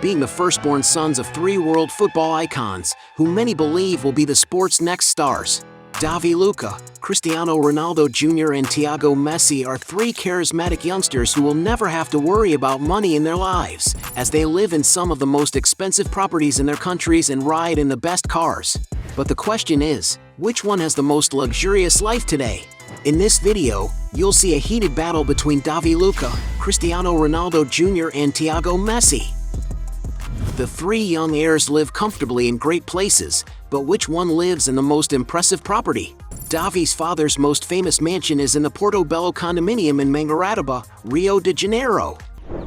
being the firstborn sons of three world football icons, who many believe will be the sport's next stars. Davi Lucca, Cristiano Ronaldo Jr. and Thiago Messi are three charismatic youngsters who will never have to worry about money in their lives, as they live in some of the most expensive properties in their countries and ride in the best cars. But the question is, which one has the most luxurious life today? In this video, you'll see a heated battle between Davi Lucca, Cristiano Ronaldo Jr. and Thiago Messi. The three young heirs live comfortably in great places, but which one lives in the most impressive property? Davi's father's most famous mansion is in the Portobello condominium in Mangaratiba, Rio de Janeiro.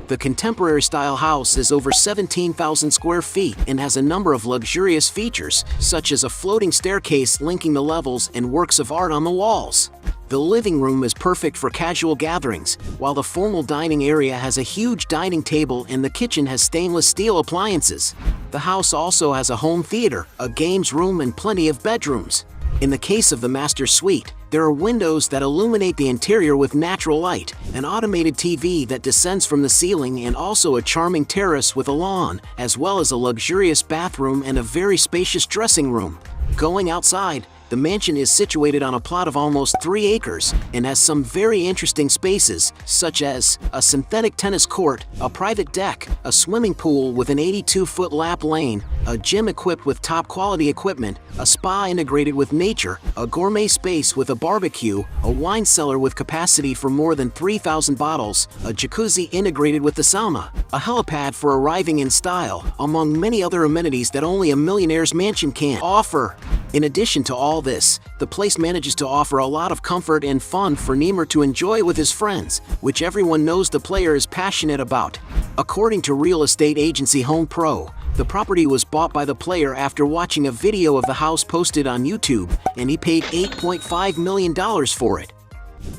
The contemporary-style house is over 17,000 square feet and has a number of luxurious features, such as a floating staircase linking the levels and works of art on the walls. The living room is perfect for casual gatherings, while the formal dining area has a huge dining table and the kitchen has stainless steel appliances. The house also has a home theater, a games room, and plenty of bedrooms. In the case of the master suite, there are windows that illuminate the interior with natural light, an automated TV that descends from the ceiling, and also a charming terrace with a lawn, as well as a luxurious bathroom and a very spacious dressing room. Going outside, the mansion is situated on a plot of almost 3 acres and has some very interesting spaces, such as a synthetic tennis court, a private deck, a swimming pool with an 82-foot lap lane, a gym equipped with top-quality equipment, a spa integrated with nature, a gourmet space with a barbecue, a wine cellar with capacity for more than 3,000 bottles, a jacuzzi integrated with the sauna, a helipad for arriving in style, among many other amenities that only a millionaire's mansion can offer. In addition to all this, the place manages to offer a lot of comfort and fun for Neymar to enjoy with his friends, which everyone knows the player is passionate about. According to real estate agency Home Pro, the property was bought by the player after watching a video of the house posted on YouTube, and he paid $8.5 million for it.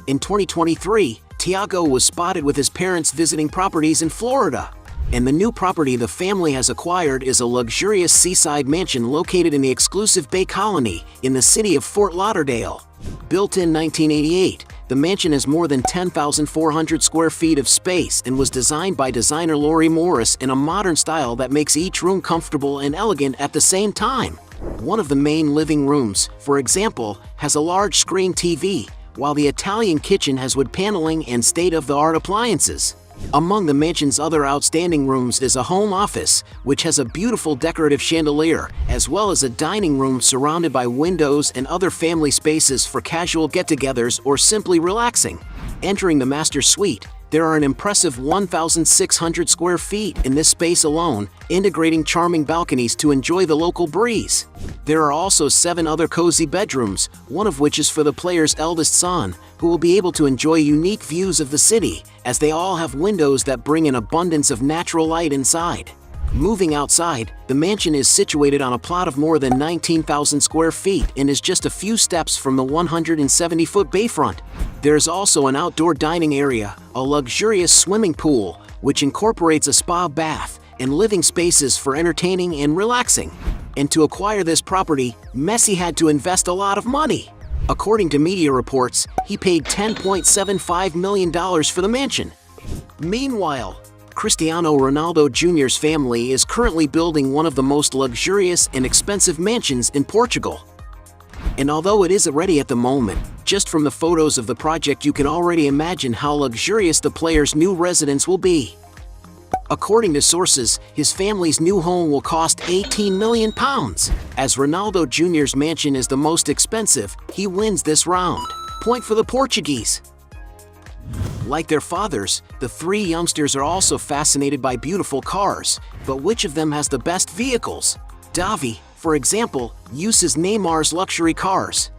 In 2023, Thiago was spotted with his parents visiting properties in Florida. And the new property the family has acquired is a luxurious seaside mansion located in the exclusive Bay Colony in the city of Fort Lauderdale. Built in 1988, the mansion has more than 10,400 square feet of space and was designed by designer Lori Morris in a modern style that makes each room comfortable and elegant at the same time. One of the main living rooms, for example, has a large screen TV, while the Italian kitchen has wood paneling and state-of-the-art appliances. Among the mansion's other outstanding rooms is a home office, which has a beautiful decorative chandelier, as well as a dining room surrounded by windows and other family spaces for casual get-togethers or simply relaxing. Entering the master suite, there are an impressive 1,600 square feet in this space alone, integrating charming balconies to enjoy the local breeze. There are also 7 other cozy bedrooms, one of which is for the player's eldest son, who will be able to enjoy unique views of the city, as they all have windows that bring an abundance of natural light inside. Moving outside, the mansion is situated on a plot of more than 19,000 square feet and is just a few steps from the 170-foot bayfront. There is also an outdoor dining area, a luxurious swimming pool, which incorporates a spa bath, and living spaces for entertaining and relaxing. And to acquire this property, Messi had to invest a lot of money. According to media reports, he paid $10.75 million for the mansion. Meanwhile, Cristiano Ronaldo Jr.'s family is currently building one of the most luxurious and expensive mansions in Portugal. And although it isn't ready at the moment, just from the photos of the project you can already imagine how luxurious the player's new residence will be. According to sources, his family's new home will cost £18 million. As Ronaldo Jr.'s mansion is the most expensive, he wins this round. Point for the Portuguese. Like their fathers, the three youngsters are also fascinated by beautiful cars, but which of them has the best vehicles? Davi, for example, uses Neymar's luxury cars.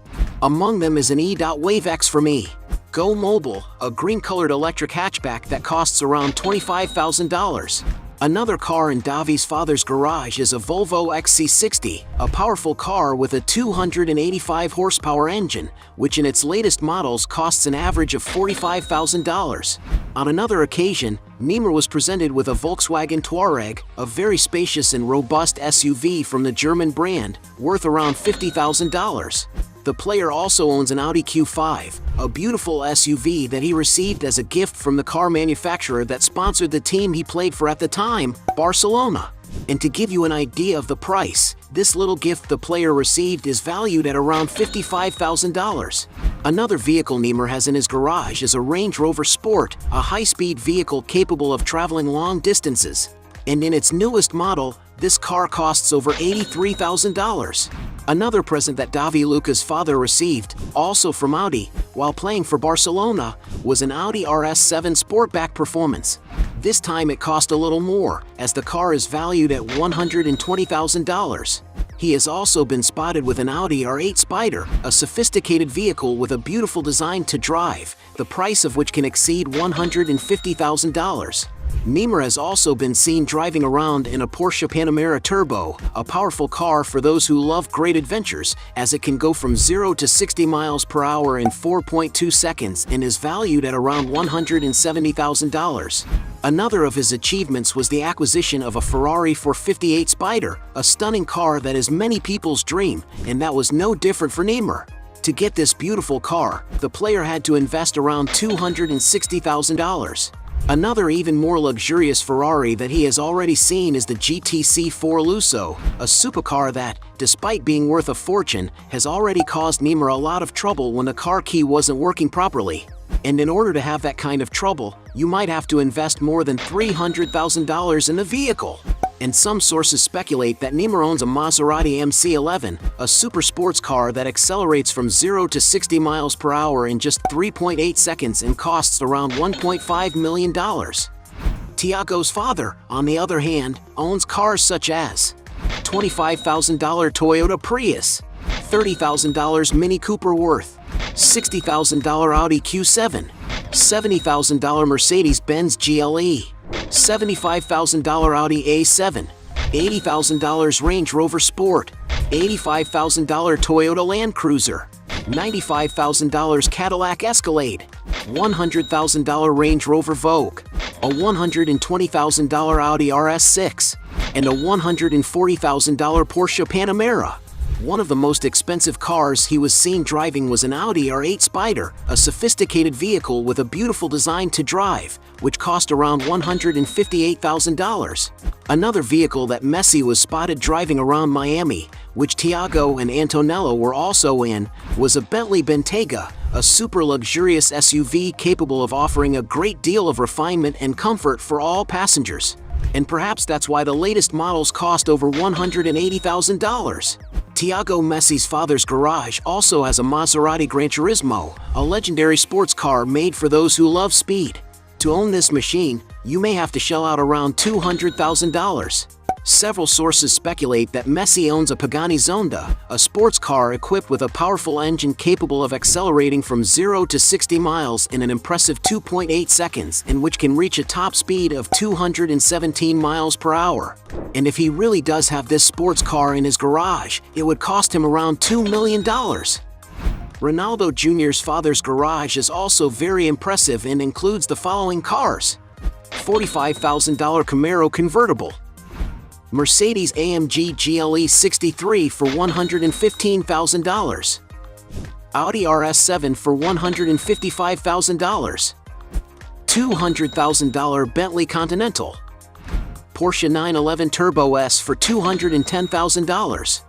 Among them is an E.Wave X from E. Go Mobile, a green-colored electric hatchback that costs around $25,000. Another car in Davi's father's garage is a Volvo XC60, a powerful car with a 285 horsepower engine, which in its latest models costs an average of $45,000. On another occasion, Neymar was presented with a Volkswagen Touareg, a very spacious and robust SUV from the German brand, worth around $50,000. The player also owns an Audi Q5, a beautiful SUV that he received as a gift from the car manufacturer that sponsored the team he played for at the time, Barcelona. And to give you an idea of the price, this little gift the player received is valued at around $55,000. Another vehicle Neymar has in his garage is a Range Rover Sport, a high-speed vehicle capable of traveling long distances. And in its newest model, this car costs over $83,000. Another present that Davi Lucca's father received, also from Audi, while playing for Barcelona, was an Audi RS7 Sportback Performance. This time it cost a little more, as the car is valued at $120,000. He has also been spotted with an Audi R8 Spider, a sophisticated vehicle with a beautiful design to drive, the price of which can exceed $150,000. Neymar has also been seen driving around in a Porsche Panamera Turbo, a powerful car for those who love great adventures, as it can go from 0 to 60 miles per hour in 4.2 seconds and is valued at around $170,000. Another of his achievements was the acquisition of a Ferrari 458 Spider, a stunning car that is many people's dream, and that was no different for Neymar. To get this beautiful car, the player had to invest around $260,000. Another even more luxurious Ferrari that he has already seen is the GTC4 Lusso, a supercar that, despite being worth a fortune, has already caused Neymar a lot of trouble when the car key wasn't working properly. And in order to have that kind of trouble, you might have to invest more than $300,000 in the vehicle. And some sources speculate that Neymar owns a Maserati MC11, a super sports car that accelerates from 0 to 60 miles per hour in just 3.8 seconds and costs around $1.5 million. Thiago's father, on the other hand, owns cars such as $25,000 Toyota Prius, $30,000 Mini Cooper Worth, $60,000 Audi Q7, $70,000 Mercedes-Benz GLE, $75,000 Audi A7, $80,000 Range Rover Sport, $85,000 Toyota Land Cruiser, $95,000 Cadillac Escalade, $100,000 Range Rover Vogue, a $120,000 Audi RS6, and a $140,000 Porsche Panamera. One of the most expensive cars he was seen driving was an Audi R8 Spider, a sophisticated vehicle with a beautiful design to drive, which cost around $158,000. Another vehicle that Messi was spotted driving around Miami, which Thiago and Antonello were also in, was a Bentley Bentayga, a super luxurious SUV capable of offering a great deal of refinement and comfort for all passengers. And perhaps that's why the latest models cost over $180,000. Thiago Messi's father's garage also has a Maserati Gran Turismo, a legendary sports car made for those who love speed. To own this machine, you may have to shell out around $200,000. Several sources speculate that Messi owns a Pagani Zonda, a sports car equipped with a powerful engine capable of accelerating from 0 to 60 miles in an impressive 2.8 seconds and which can reach a top speed of 217 miles per hour. And if he really does have this sports car in his garage, it would cost him around $2 million. Ronaldo Jr.'s father's garage is also very impressive and includes the following cars: $45,000 Camaro convertible, Mercedes-AMG GLE 63 for $115,000, Audi RS7 for $155,000, $200,000 Bentley Continental, Porsche 911 Turbo S for $210,000,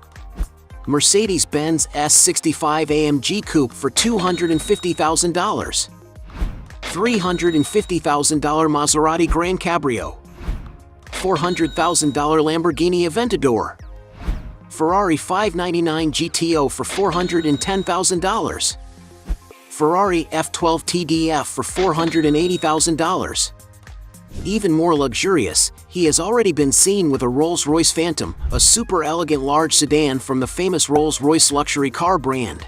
Mercedes-Benz S65 AMG Coupe for $250,000, $350,000 Maserati Gran Cabrio, $400,000 Lamborghini Aventador, Ferrari 599 GTO for $410,000, Ferrari F12 TDF for $480,000. Even more luxurious, he has already been seen with a Rolls-Royce Phantom, a super elegant large sedan from the famous Rolls-Royce luxury car brand.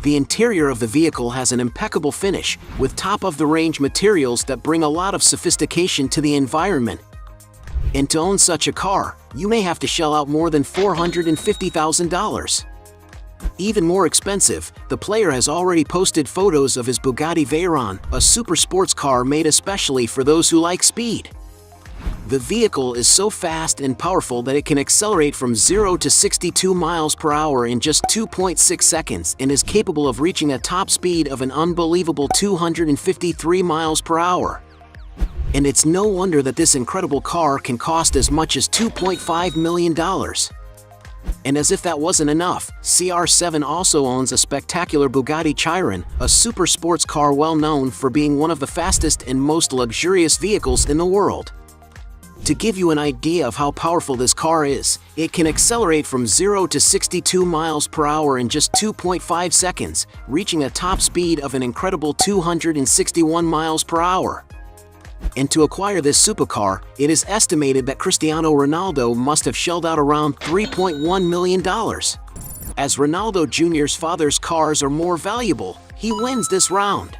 The interior of the vehicle has an impeccable finish, with top-of-the-range materials that bring a lot of sophistication to the environment. And to own such a car, you may have to shell out more than $450,000. Even more expensive, the player has already posted photos of his Bugatti Veyron, a super sports car made especially for those who like speed. The vehicle is so fast and powerful that it can accelerate from 0 to 62 miles per hour in just 2.6 seconds and is capable of reaching a top speed of an unbelievable 253 miles per hour. And it's no wonder that this incredible car can cost as much as $2.5 million. And as if that wasn't enough, CR7 also owns a spectacular Bugatti Chiron, a super sports car well known for being one of the fastest and most luxurious vehicles in the world. To give you an idea of how powerful this car is, it can accelerate from 0 to 62 miles per hour in just 2.5 seconds, reaching a top speed of an incredible 261 miles per hour. And to acquire this supercar, it is estimated that Cristiano Ronaldo must have shelled out around $3.1 million. As Ronaldo Jr.'s father's cars are more valuable, he wins this round.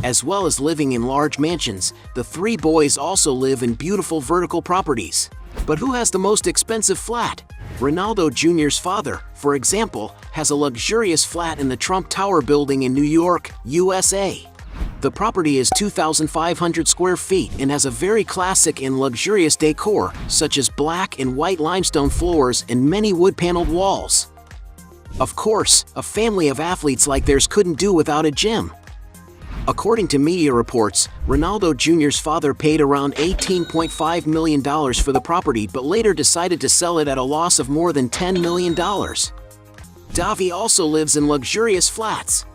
As well as living in large mansions, the three boys also live in beautiful vertical properties. But who has the most expensive flat? Ronaldo Jr.'s father, for example, has a luxurious flat in the Trump Tower building in New York, USA. The property is 2,500 square feet and has a very classic and luxurious decor, such as black and white limestone floors and many wood-paneled walls. Of course, a family of athletes like theirs couldn't do without a gym. According to media reports, Ronaldo Jr.'s father paid around $18.5 million for the property but later decided to sell it at a loss of more than $10 million. Davi also lives in luxurious flats.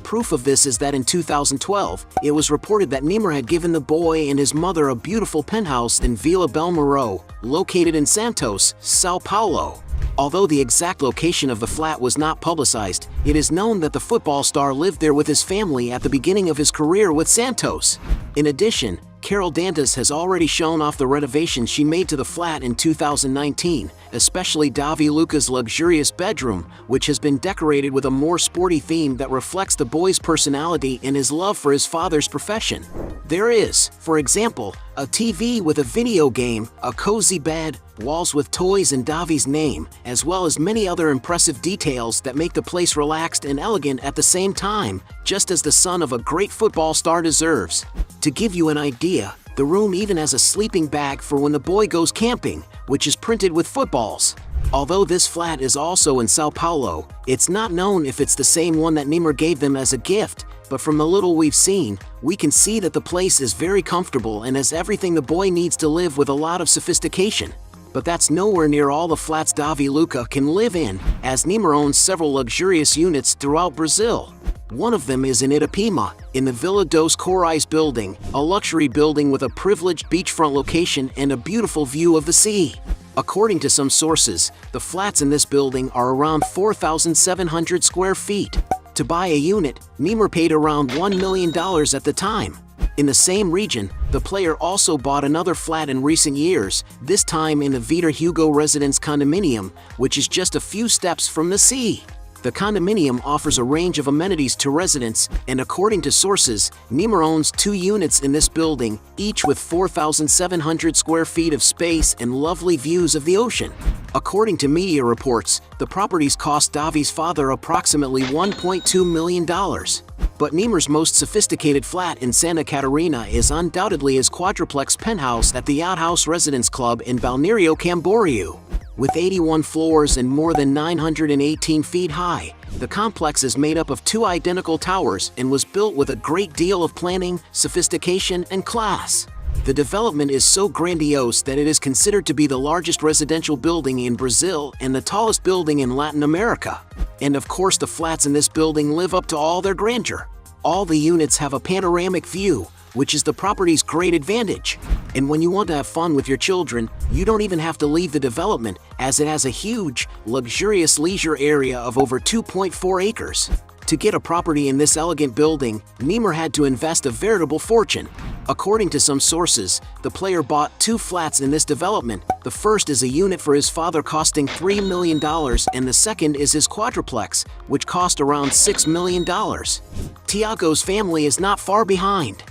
Proof of this is that in 2012, it was reported that Neymar had given the boy and his mother a beautiful penthouse in Vila Belmiro, located in Santos, São Paulo. Although the exact location of the flat was not publicized, it is known that the football star lived there with his family at the beginning of his career with Santos. In addition, Carol Dantas has already shown off the renovations she made to the flat in 2019, especially Davi Lucca's luxurious bedroom, which has been decorated with a more sporty theme that reflects the boy's personality and his love for his father's profession. There is, for example, a TV with a video game, a cozy bed, walls with toys and Davi's name, as well as many other impressive details that make the place relaxed and elegant at the same time, just as the son of a great football star deserves. To give you an idea, the room even has a sleeping bag for when the boy goes camping, which is printed with footballs. Although this flat is also in São Paulo, it's not known if it's the same one that Neymar gave them as a gift, but from the little we've seen, we can see that the place is very comfortable and has everything the boy needs to live with a lot of sophistication. But that's nowhere near all the flats Davi Lucca can live in, as Neymar owns several luxurious units throughout Brazil. One of them is in Itapema, in the Vila dos Corais building, a luxury building with a privileged beachfront location and a beautiful view of the sea. According to some sources, the flats in this building are around 4,700 square feet. To buy a unit, Neymar paid around $1 million at the time. In the same region, the player also bought another flat in recent years, this time in the Vitor Hugo Residence condominium, which is just a few steps from the sea. The condominium offers a range of amenities to residents, and according to sources, Neymar owns 2 units in this building, each with 4,700 square feet of space and lovely views of the ocean. According to media reports, the properties cost Davi's father approximately $1.2 million. But Neymar's most sophisticated flat in Santa Catarina is undoubtedly his quadruplex penthouse at the Outhouse Residence Club in Balneário Camboriú. With 81 floors and more than 918 feet high, the complex is made up of 2 identical towers and was built with a great deal of planning, sophistication, and class. The development is so grandiose that it is considered to be the largest residential building in Brazil and the tallest building in Latin America. And of course, the flats in this building live up to all their grandeur. All the units have a panoramic view, which is the property's great advantage. And when you want to have fun with your children, you don't even have to leave the development, as it has a huge, luxurious leisure area of over 2.4 acres. To get a property in this elegant building, Neymar had to invest a veritable fortune. According to some sources, the player bought 2 flats in this development. The first is a unit for his father costing $3 million, and the second is his quadruplex, which cost around $6 million. Thiago's family is not far behind.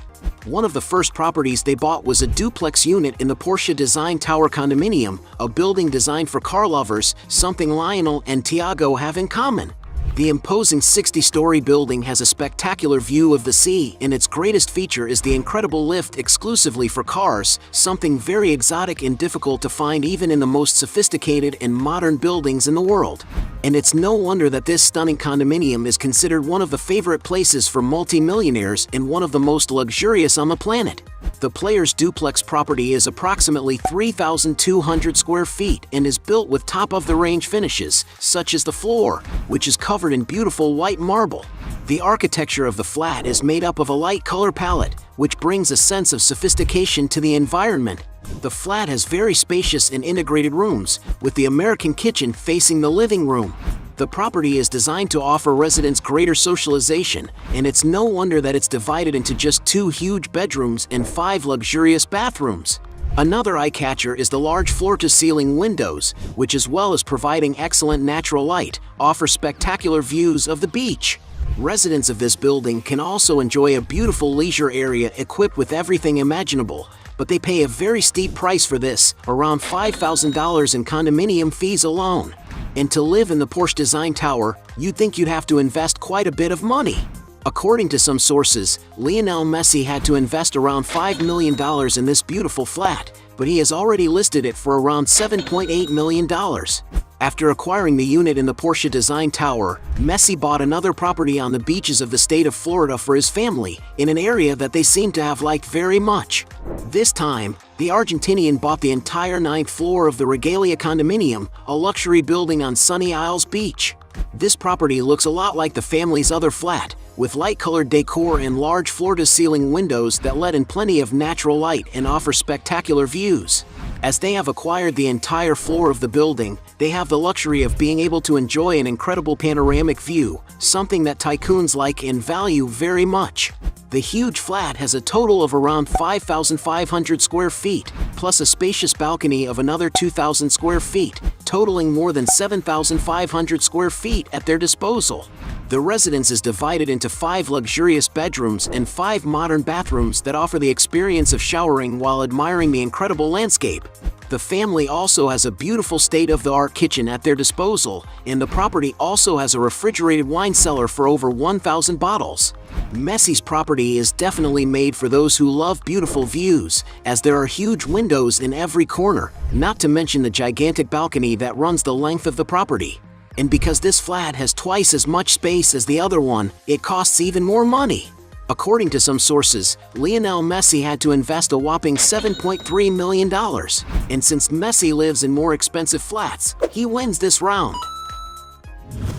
One of the first properties they bought was a duplex unit in the Porsche Design Tower condominium, a building designed for car lovers, something Lionel and Thiago have in common. The imposing 60-story building has a spectacular view of the sea, and its greatest feature is the incredible lift exclusively for cars, something very exotic and difficult to find even in the most sophisticated and modern buildings in the world. And it's no wonder that this stunning condominium is considered one of the favorite places for multi-millionaires and one of the most luxurious on the planet. The player's duplex property is approximately 3,200 square feet and is built with top-of-the-range finishes, such as the floor, which is covered in beautiful white marble. The architecture of the flat is made up of a light color palette, which brings a sense of sophistication to the environment. The flat has very spacious and integrated rooms, with the American kitchen facing the living room. The property is designed to offer residents greater socialization, and it's no wonder that it's divided into just 2 huge bedrooms and 5 luxurious bathrooms. Another eye-catcher is the large floor-to-ceiling windows, which, as well as providing excellent natural light, offer spectacular views of the beach. Residents of this building can also enjoy a beautiful leisure area equipped with everything imaginable, but they pay a very steep price for this, around $5,000 in condominium fees alone. And to live in the Porsche Design Tower, you'd think you'd have to invest quite a bit of money. According to some sources, Lionel Messi had to invest around $5 million in this beautiful flat, but he has already listed it for around $7.8 million. After acquiring the unit in the Porsche Design Tower, Messi bought another property on the beaches of the state of Florida for his family, in an area that they seem to have liked very much. This time, the Argentinian bought the entire 9th floor of the Regalia condominium, a luxury building on Sunny Isles Beach. This property looks a lot like the family's other flat, with light-colored decor and large floor-to-ceiling windows that let in plenty of natural light and offer spectacular views. As they have acquired the entire floor of the building, they have the luxury of being able to enjoy an incredible panoramic view, something that tycoons like and value very much. The huge flat has a total of around 5,500 square feet, plus a spacious balcony of another 2,000 square feet, totaling more than 7,500 square feet at their disposal. The residence is divided into 5 luxurious bedrooms and 5 modern bathrooms that offer the experience of showering while admiring the incredible landscape. The family also has a beautiful state-of-the-art kitchen at their disposal, and the property also has a refrigerated wine cellar for over 1,000 bottles. Messi's property is definitely made for those who love beautiful views, as there are huge windows in every corner, not to mention the gigantic balcony that runs the length of the property. And because this flat has twice as much space as the other one, it costs even more money. According to some sources, Lionel Messi had to invest a whopping $7.3 million. And since Messi lives in more expensive flats, he wins this round.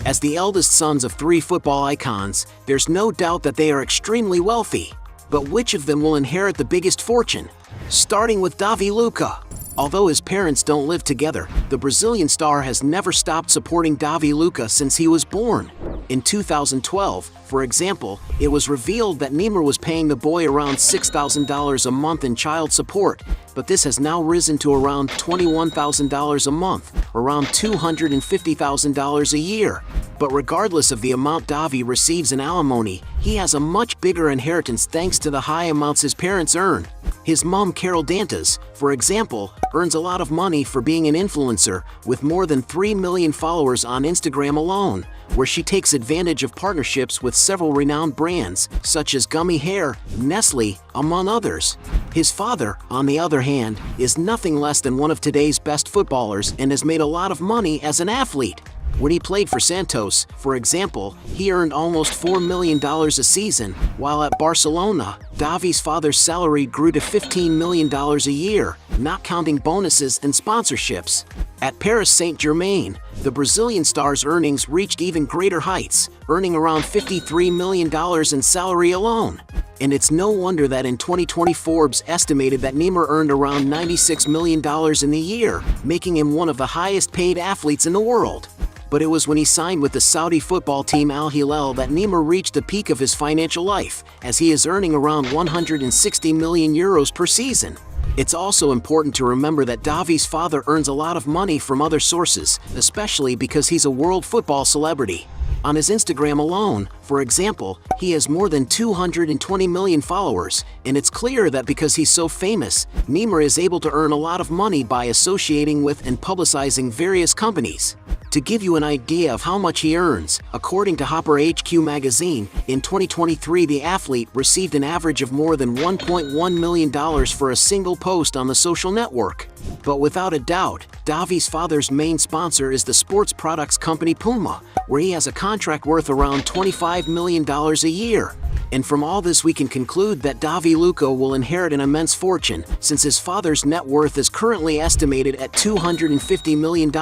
As the eldest sons of 3 football icons, there's no doubt that they are extremely wealthy. But which of them will inherit the biggest fortune? Starting with Davi Lucca. Although his parents don't live together, the Brazilian star has never stopped supporting Davi Lucca since he was born. In 2012, for example, it was revealed that Neymar was paying the boy around $6,000 a month in child support, but this has now risen to around $21,000 a month, around $250,000 a year. But regardless of the amount Davi receives in alimony, he has a much bigger inheritance thanks to the high amounts his parents earn. His mom, Carol Dantas, for example, earns a lot of money for being an influencer, with more than 3 million followers on Instagram alone, where she takes advantage of partnerships with several renowned brands, such as Gummy Hair, Nestle, among others. His father, on the other hand, is nothing less than one of today's best footballers and has made a lot of money as an athlete. When he played for Santos, for example, he earned almost $4 million a season, while at Barcelona, Davi's father's salary grew to $15 million a year, not counting bonuses and sponsorships. At Paris Saint-Germain, the Brazilian star's earnings reached even greater heights, earning around $53 million in salary alone. And it's no wonder that in 2020 Forbes estimated that Neymar earned around $96 million in the year, making him one of the highest paid athletes in the world. But it was when he signed with the Saudi football team Al Hilal that Neymar reached the peak of his financial life, as he is earning around 160 million euros per season. It's also important to remember that Davi's father earns a lot of money from other sources, especially because he's a world football celebrity. On his Instagram alone, for example, he has more than 220 million followers, and it's clear that because he's so famous, Neymar is able to earn a lot of money by associating with and publicizing various companies. To give you an idea of how much he earns, according to Hopper HQ magazine, in 2023 the athlete received an average of more than $1.1 million for a single post on the social network. But without a doubt, Davi's father's main sponsor is the sports products company Puma, where he has a contract worth around $25 million a year. And from all this we can conclude that Davi Lucca will inherit an immense fortune, since his father's net worth is currently estimated at $250 million,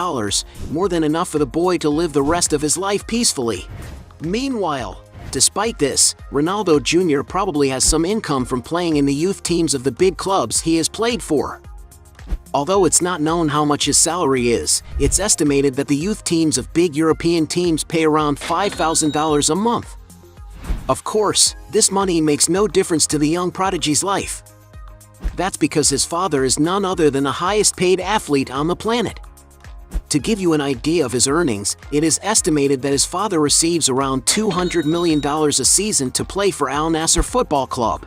more than enough for the boy to live the rest of his life peacefully. Meanwhile, despite this, Ronaldo Jr. probably has some income from playing in the youth teams of the big clubs he has played for. Although it's not known how much his salary is, it's estimated that the youth teams of big European teams pay around $5,000 a month. Of course, this money makes no difference to the young prodigy's life. That's because his father is none other than the highest paid athlete on the planet. To give you an idea of his earnings, it is estimated that his father receives around $200 million a season to play for Al Nassr Football Club.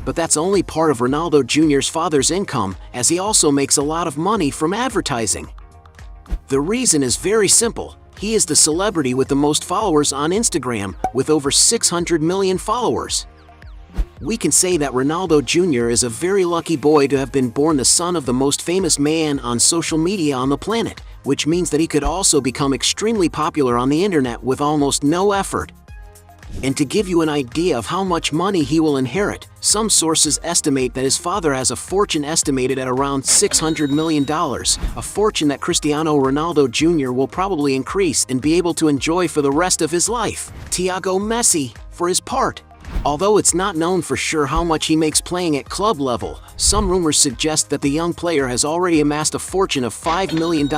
But that's only part of Ronaldo Jr.'s father's income, as he also makes a lot of money from advertising. The reason is very simple. He is the celebrity with the most followers on Instagram, with over 600 million followers. We can say that Ronaldo Jr. is a very lucky boy to have been born the son of the most famous man on social media on the planet, which means that he could also become extremely popular on the internet with almost no effort. And to give you an idea of how much money he will inherit, some sources estimate that his father has a fortune estimated at around $600 million, a fortune that Cristiano Ronaldo Jr. will probably increase and be able to enjoy for the rest of his life. Thiago Messi, for his part, although it's not known for sure how much he makes playing at club level, some rumors suggest that the young player has already amassed a fortune of $5 million,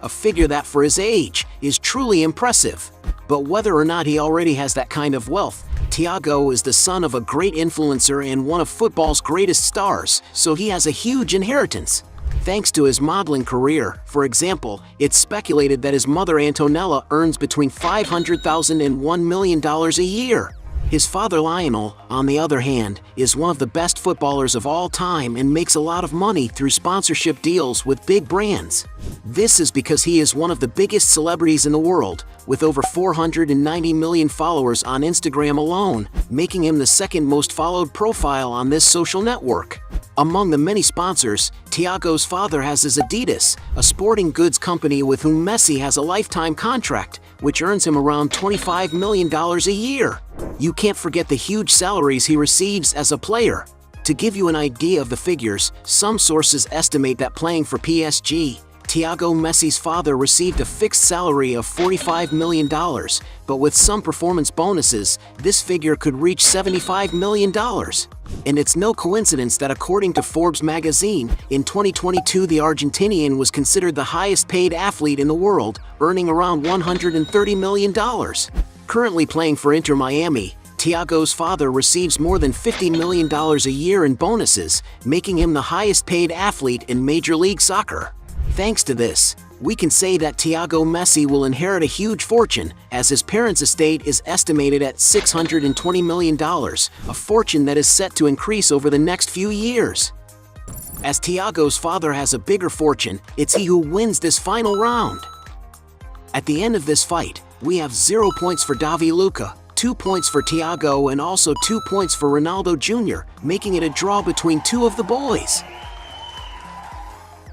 a figure that for his age is truly impressive. But whether or not he already has that kind of wealth, Thiago is the son of a great influencer and one of football's greatest stars, so he has a huge inheritance. Thanks to his modeling career, for example, it's speculated that his mother Antonella earns between $500,000 and $1 million a year. His father Lionel, on the other hand, is one of the best footballers of all time and makes a lot of money through sponsorship deals with big brands. This is because he is one of the biggest celebrities in the world, with over 490 million followers on Instagram alone, making him the second most followed profile on this social network. Among the many sponsors, Thiago's father has his Adidas, a sporting goods company with whom Messi has a lifetime contract, which earns him around $25 million a year. You can't forget the huge salaries he receives as a player. To give you an idea of the figures, some sources estimate that playing for PSG, Thiago Messi's father received a fixed salary of $45 million, but with some performance bonuses, this figure could reach $75 million. And it's no coincidence that according to Forbes magazine, in 2022 the Argentinian was considered the highest paid athlete in the world, earning around $130 million. Currently playing for Inter Miami, Thiago's father receives more than $50 million a year in bonuses, making him the highest paid athlete in Major League Soccer. Thanks to this, we can say that Thiago Messi will inherit a huge fortune, as his parents' estate is estimated at $620 million, a fortune that is set to increase over the next few years. As Thiago's father has a bigger fortune, it's he who wins this final round. At the end of this fight, we have 0 points for Davi Lucca, 2 points for Thiago, and also 2 points for Ronaldo Jr., making it a draw between two of the boys.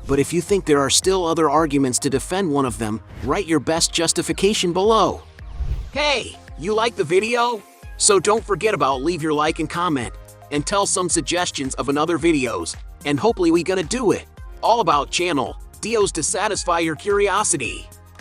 But if you think there are still other arguments to defend one of them, write your best justification below. Hey, you like the video? So don't forget about leave your like and comment, and tell some suggestions of another videos, and hopefully we gonna do it. All about channel, Dios to satisfy your curiosity.